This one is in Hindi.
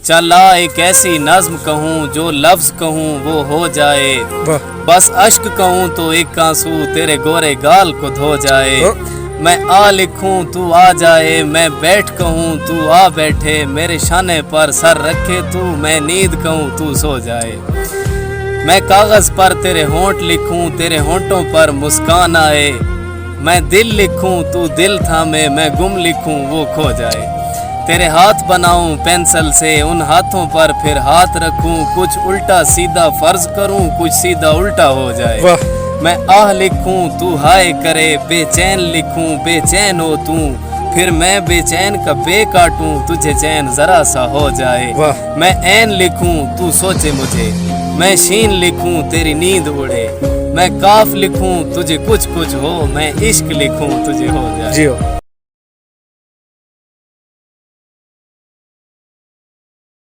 चला एक ऐसी नज्म कहूँ जो लफ्ज कहूँ वो हो जाए, बस अश्क कहूँ तो एक आंसू तेरे गोरे गाल को धो जाए। मैं आ लिखूं तू आ जाए, मैं बैठ कहूँ तू आ बैठे, मेरे शाने पर सर रखे तू, मैं नींद कहूँ तू सो जाए। मैं कागज पर तेरे होंठ लिखूं तेरे होंठों पर मुस्कान आए, मैं दिल लिखूं तू दिल थामे, मैं गुम लिखूं वो खो जाए। तेरे हाथ बनाऊं पेंसिल से उन हाथों पर फिर हाथ रखूं, कुछ उल्टा सीधा फर्ज करूं कुछ सीधा उल्टा हो जाए। मैं आह लिखूं तू हाय करे, बेचैन लिखूं बेचैन हो तू, फिर मैं बेचैन का बे काटूं तुझे चैन जरा सा हो जाए। मैं ऐन लिखूं तू सोचे मुझे, मैं शीन लिखूं तेरी नींद उड़े, मैं काफ लिखूं तुझे कुछ कुछ हो, मैं इश्क लिखूं तुझे हो जाए।